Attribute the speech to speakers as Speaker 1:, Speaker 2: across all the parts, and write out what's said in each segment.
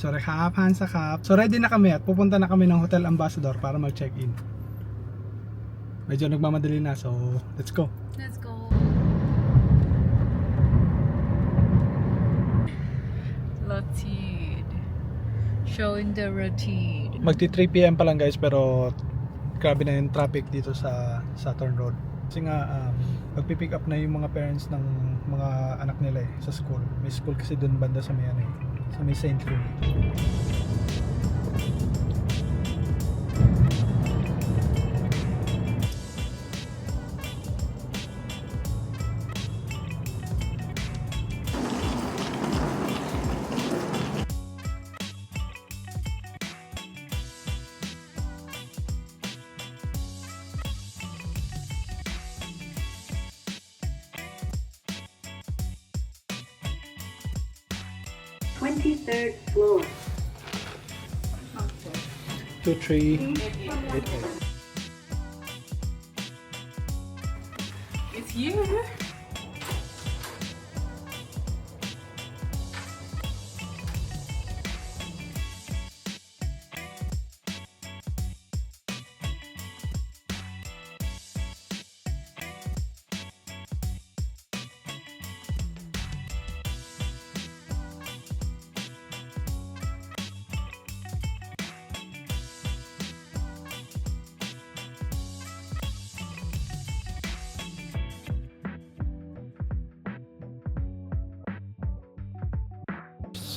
Speaker 1: Sorry kap, Hansa kap. So ready na kami at pupunta na kami ng Hotel Ambassador para mag-check-in. Medyo nagmamadali na, so let's go.
Speaker 2: Let's go. Lotid. Showing the routine.
Speaker 1: Magti 3 PM pa lang guys, pero grabe na yung traffic dito sa Saturn Road. Kasi nga magpipick up na yung mga parents ng mga anak nila sa school. May school kasi dun banda sa may sa may St. Louis.
Speaker 3: Twenty-third floor.
Speaker 1: 2, 3, 8, 8.
Speaker 2: It's you.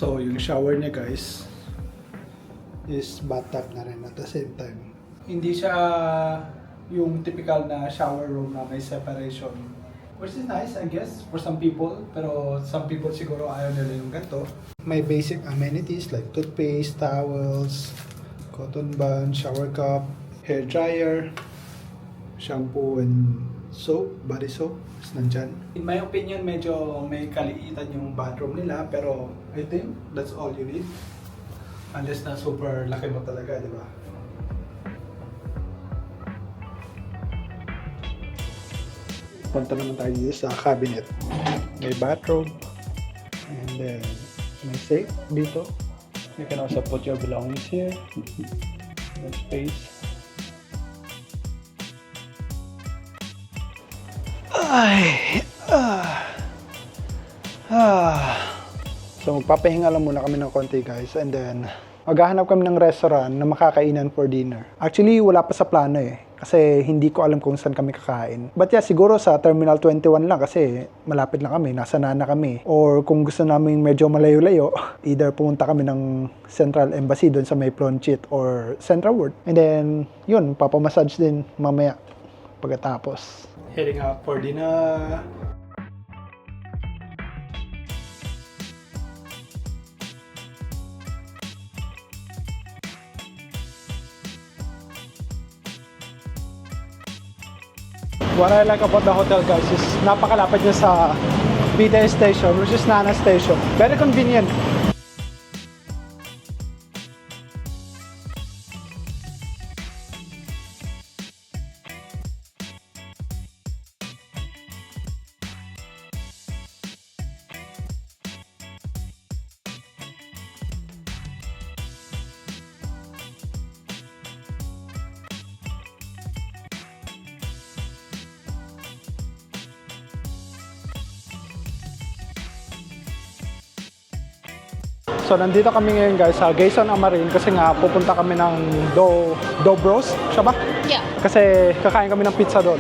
Speaker 1: So yung shower niya guys is bathtub na rin at the same time. Hindi siya yung typical na shower room na may separation. Which is nice I guess for some people, pero some people siguro ayaw nila yung ganito. May basic amenities like toothpaste, towels, cotton bud, shower cup, hair dryer, shampoo and soap, body soap is nandyan. In my opinion, medyo may kaliitan yung bathroom nila, pero I think that's all you need. Unless na super laki mo talaga, di ba? Punta naman tayo dito sa cabinet. May bathrobe, and then may safe dito. You can also put your belongings here. There's space. So magpapahinga lang muna kami ng konti guys, and then maghahanap kami ng restaurant na makakainan for dinner. Actually wala pa sa plano kasi hindi ko alam kung saan kami kakain. But yeah, siguro sa Terminal 21 lang kasi malapit lang kami, nasa Nana kami. Or kung gusto namin medyo malayo-layo, either pumunta kami ng Central Embassy doon sa may Pronchit or Central World. And then yun, papamassage din mamaya pagkatapos. Heading out for dinner. What I like about the hotel guys is napakalapit niya sa BTS station, which is Nana station. Very convenient. So nandito kami ngayon guys sa Quezon Amarin kasi nga pupunta kami ng Dobros, siya ba?
Speaker 2: Yeah.
Speaker 1: Kasi kakain kami ng pizza doon.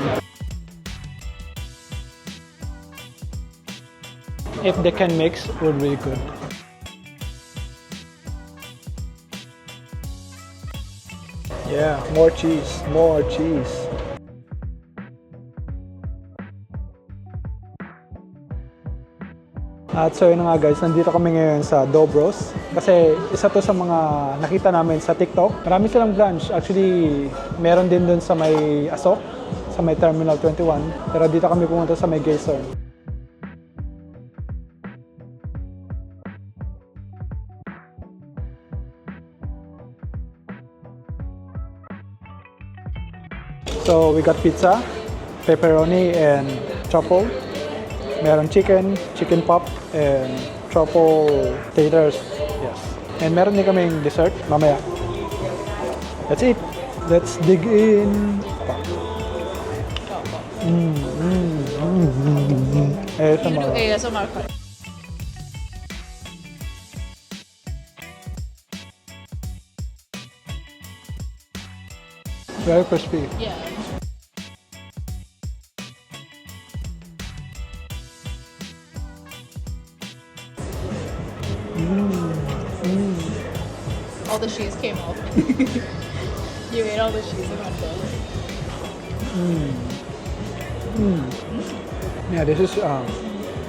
Speaker 1: If they can mix, it would be good. Yeah, more cheese, more cheese. At so yun nga guys, nandito kami ngayon sa Dobros kasi isa to sa mga nakita namin sa TikTok. Marami silang branch. Actually, meron din dun sa may Asok, sa may Terminal 21. Pero dito kami pumunta sa may Quezon. So we got pizza, pepperoni and truffle. Meron chicken pop, and truffle taters. Yes. And meron din kaming dessert mamaya. That's it. Let's dig in.
Speaker 2: You do
Speaker 1: ASMR.
Speaker 2: ASMR cut.
Speaker 1: Very crispy.
Speaker 2: Yeah. All the cheese came off. You ate all the cheese in one go.
Speaker 1: Yeah, this is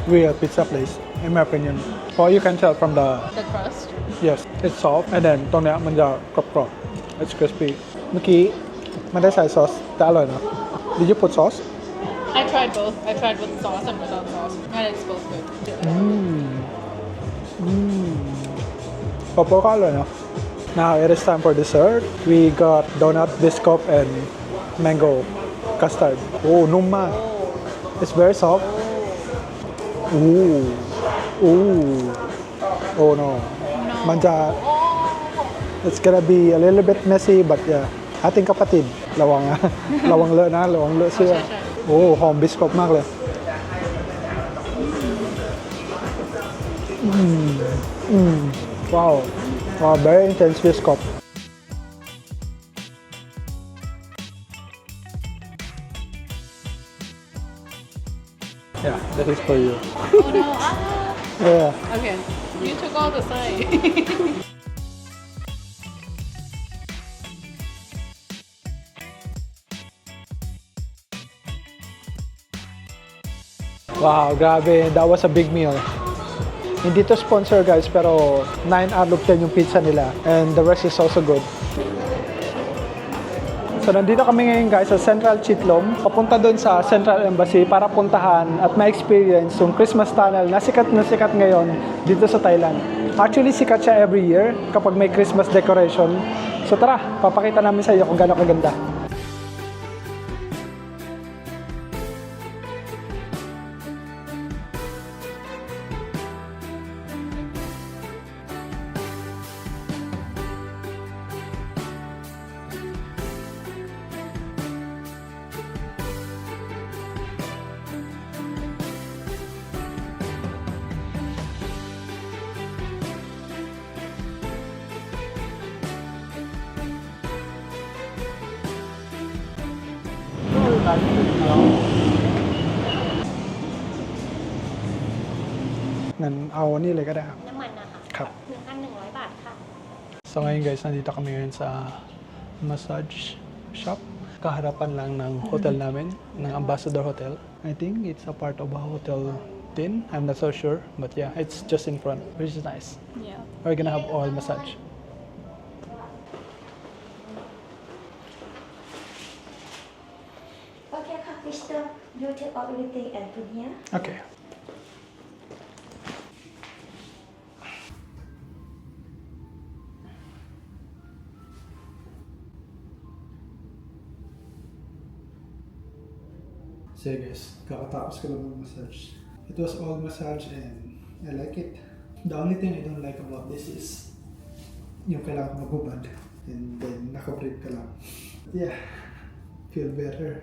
Speaker 1: real pizza place, in my opinion. Or you can tell from the,
Speaker 2: The crust.
Speaker 1: yes, it's soft. And then ตรงเนี้ยมันจะกรอบๆ It's crispy. เมื่อกี้มันได้ใส่ซอสแต่อร่อยนะ Did you put sauce?
Speaker 2: I tried both. I tried with sauce and without sauce. And it's both good.
Speaker 1: ป๊อปก็อร่อยเนาะ Now it is time for dessert. We got donut, biscuit, and mango custard. Oh, นุ่มมาก It's very soft. Ooh. Ooh. Oh no. มันจะ It's gonna be a little bit messy, but yeah. อาติงกับปะตินระวังนะ ระวังเลอะนะ ระวังเลอะเสื้อ
Speaker 2: ใช่
Speaker 1: โอ้หอมบิสกอตมากเลย ว้าว very intense biscuit. Yeah, that is for you.
Speaker 2: Oh no. Ah.
Speaker 1: Yeah.
Speaker 2: Okay. You took all the side.
Speaker 1: Wow, grabe. That was a big meal. Hindi to sponsor guys, pero 9 out of 10 yung pizza nila. And the rest is also good. So nandito kami ngayon guys sa Central Chitlom. Papunta doon sa Central Embassy para puntahan at ma-experience yung Christmas tunnel na sikat ngayon dito sa Thailand. Actually, sikat siya every year kapag may Christmas decoration. So tara, papakita namin sa iyo kung gaano kaganda.งั้นเอานี่เลยก็ได้ครับ
Speaker 4: น้ำมันนะคะ
Speaker 1: ครับ
Speaker 4: 1,100 บาทค่ะ
Speaker 1: So ngayon guys, nandito kami ngayon sa massage shop. Kaharapan lang ng hotel namin, ng Ambassador Hotel. I think it's a part of a hotel din. I'm not so sure, but yeah, it's just in front, which is nice.
Speaker 2: Yeah.
Speaker 1: We're gonna have oil massage.
Speaker 4: Okay ค่ะ Mister you take out everything and put here
Speaker 1: Okay. So yeah guys, kakatapos ko lang mag-massage. It was all massage and I like it. The only thing I don't like about this is yung kailangan magubad and then naka-breathe ka lang. Yeah, feel better.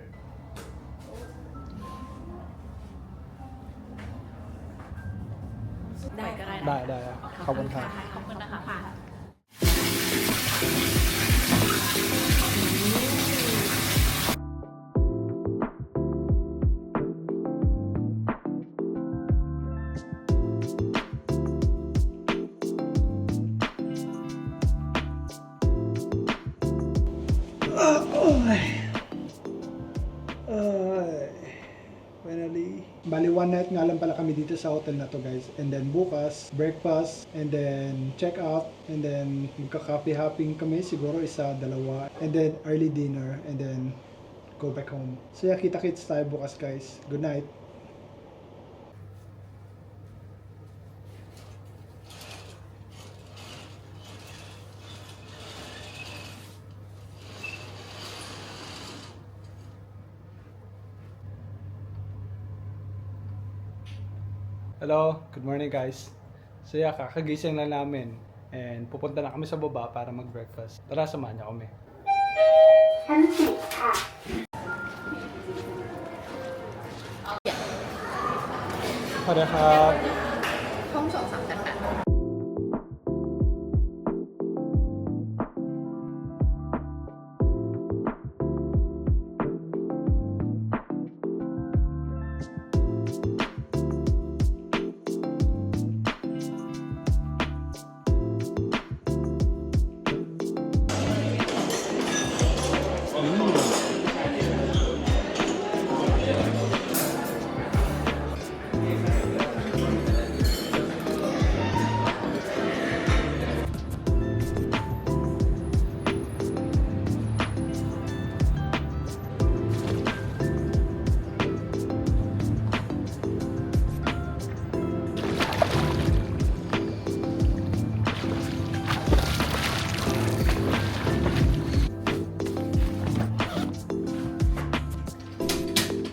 Speaker 1: ได้ขอบคุณครับ
Speaker 2: ขอบคุณนะคะ Finally. Bali, one night nga lang pala kami dito sa hotel na to guys. And then bukas, breakfast, and then check out, and then magka-coffee hopping kami, siguro isa, dalawa, and then early dinner, and then go back home. So yeah, kita-kits tayo bukas guys. Good night. Hello, good morning guys. So yeah, kakagising na namin.
Speaker 1: And pupunta na kami sa baba para mag-breakfast. Tara, samahan niyo kami.
Speaker 3: 10 feet past.
Speaker 1: สวัสดีครับ
Speaker 5: ห้อง2-3-8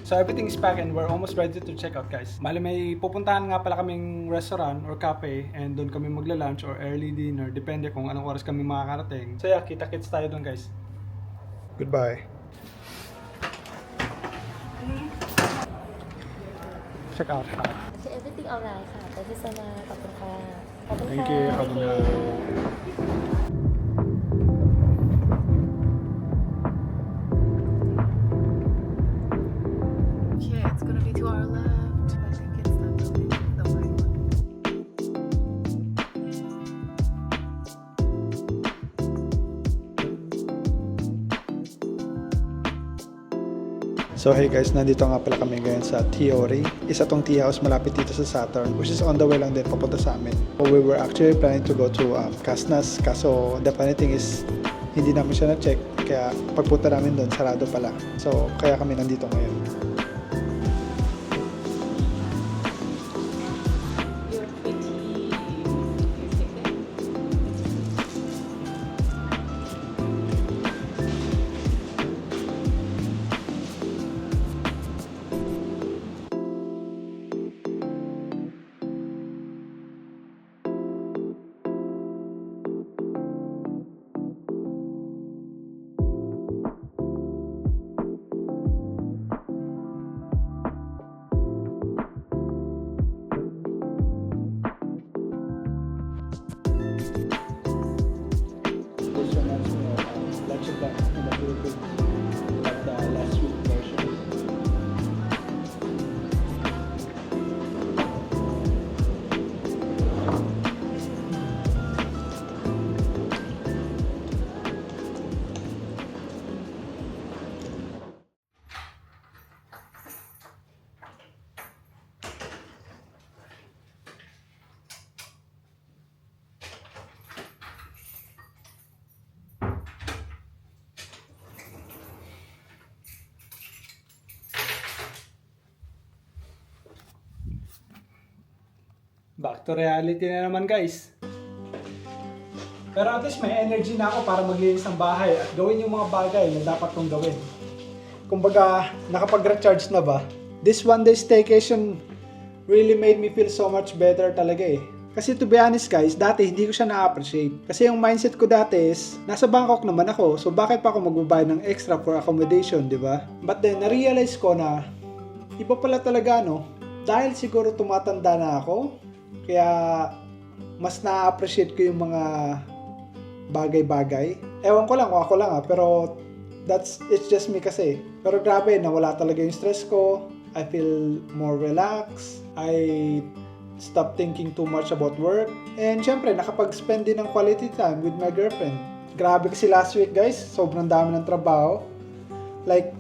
Speaker 1: So everything is packed and we're almost ready to check out, guys. Bale, may pupuntahan nga pala kaming restaurant or cafe and doon kami magla-lunch or early dinner. Depende kung anong oras kami makakarating. So yeah, kita-kits tayo doon, guys.
Speaker 2: Goodbye.
Speaker 1: Check out.
Speaker 6: Okay, everything alright ค่ะ Thank you so much ขอบคุณค่ะ
Speaker 1: Thank you. ขอบคุณครับ
Speaker 5: Okay, it's gonna be to our left. I think it's that building, the white one.
Speaker 2: So hey guys, nandito nga pala kami ngayon sa Theory. Isa tong tea house malapit dito sa Saturn, which is on the way lang din papunta sa amin. So we were actually planning to go to Casnas, kaso the funny thing is hindi namin siya na-check, kaya pagpunta namin doon, sarado pala. So kaya kami nandito ngayon.
Speaker 5: You're pretty. Please take it.
Speaker 2: This reminds me of Lunch and Back in the Philippines, like the last week version.
Speaker 1: Back to reality na naman, guys. Pero at least may energy na ako para maglinis ng bahay at gawin yung mga bagay na dapat kong gawin.
Speaker 2: Kumbaga, nakapag-recharge na ba? This one day staycation really made me feel so much better talaga eh. Kasi to be honest guys, dati hindi ko siya na-appreciate. Kasi yung mindset ko dati is, nasa Bangkok naman ako, so bakit pa ako magbabayad ng extra for accommodation, di ba? But then, na-realize ko na, iba pala talaga no, dahil siguro tumatanda na ako, kaya mas na-appreciate ko yung mga bagay-bagay. Ewan ko lang kung ako lang pero it's just me kasi. Pero grabe, nawala talaga yung stress ko. I feel more relaxed. I stop thinking too much about work. And syempre, nakapag-spend din ng quality time with my girlfriend. Grabe kasi last week guys, sobrang dami ng trabaho. Like,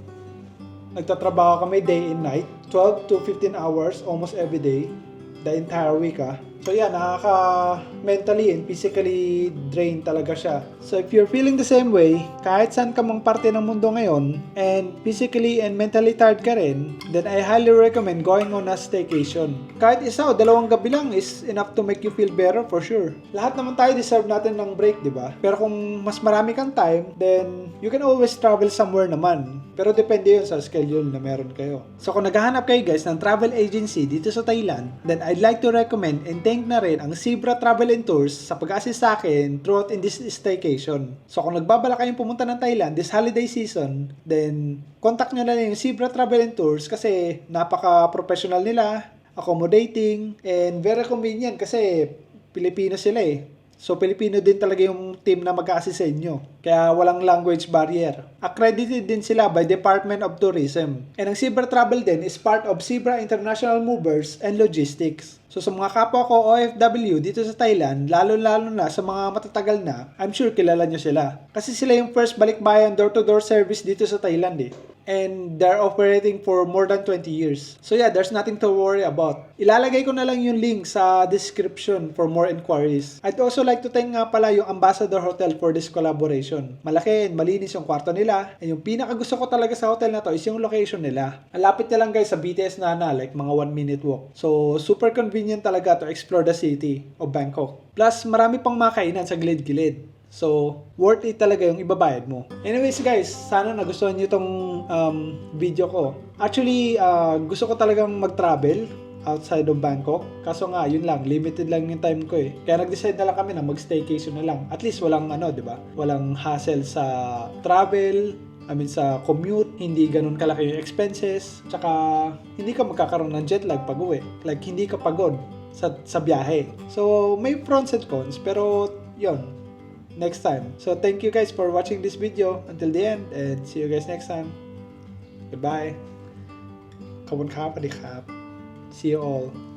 Speaker 2: nagtatrabaho kami day and night. 12 to 15 hours almost every day. The entire week So yeah, nakaka-mentally and physically drained talaga siya. So if you're feeling the same way, kahit saan ka mang parte ng mundo ngayon, and physically and mentally tired ka rin, then I highly recommend going on a staycation. Kahit isa o dalawang gabi lang is enough to make you feel better for sure. Lahat naman tayo deserve natin ng break, di ba? Pero kung mas marami kang time, then you can always travel somewhere naman. Pero depende yun sa schedule na meron kayo. So kung naghahanap kayo guys ng travel agency dito sa Thailand, then I'd like to recommend and thank na rin ang Zebra Travel and Tours sa pag-assist sa akin throughout in this staycation. So kung nagbabala kayong pumunta ng Thailand this holiday season, then contact nyo na lang yung Zebra Travel and Tours kasi napaka-professional nila, accommodating, and very convenient kasi Pilipino sila eh. So, Pilipino din talaga yung team na mag-assist sa inyo. Kaya walang language barrier. Accredited din sila by Department of Tourism. And ang Zebra Travel din is part of Zebra International Movers and Logistics. So, sa mga kapwa ko OFW dito sa Thailand, lalo-lalo na sa mga matatagal na, I'm sure kilala nyo sila. Kasi sila yung first balikbayan door-to-door service dito sa Thailand eh. And they're operating for more than 20 years. So yeah, there's nothing to worry about. Ilalagay ko na lang yung link sa description for more inquiries. I'd also like to thank nga pala yung Ambassador Hotel for this collaboration. Malaki and malinis yung kwarto nila. And yung pinaka gusto ko talaga sa hotel na to is yung location nila. Ang lapit na lang guys sa BTS Nana, like mga 1-minute walk. So super convenient talaga to explore the city of Bangkok. Plus marami pang mga kainan sa gilid-gilid. So, worth it talaga yung ibabayad mo. Anyways guys, sana nagustuhan nyo itong video ko. Actually, gusto ko talagang mag-travel outside of Bangkok. Kaso nga, yun lang, limited lang yung time ko eh. Kaya nag-decide na lang kami na mag-staycation na lang. At least walang diba? Walang hassle sa travel, sa commute, hindi ganun kalaki yung expenses. Tsaka, hindi ka magkakaroon ng jet lag pag uwi. Like, hindi ka pagod sa biyahe. So, may pros and cons, pero yun. Next time. So thank you guys for watching this video until the end and see you guys next time. Goodbye. ขอบคุณครับ สวัสดีครับ See you all.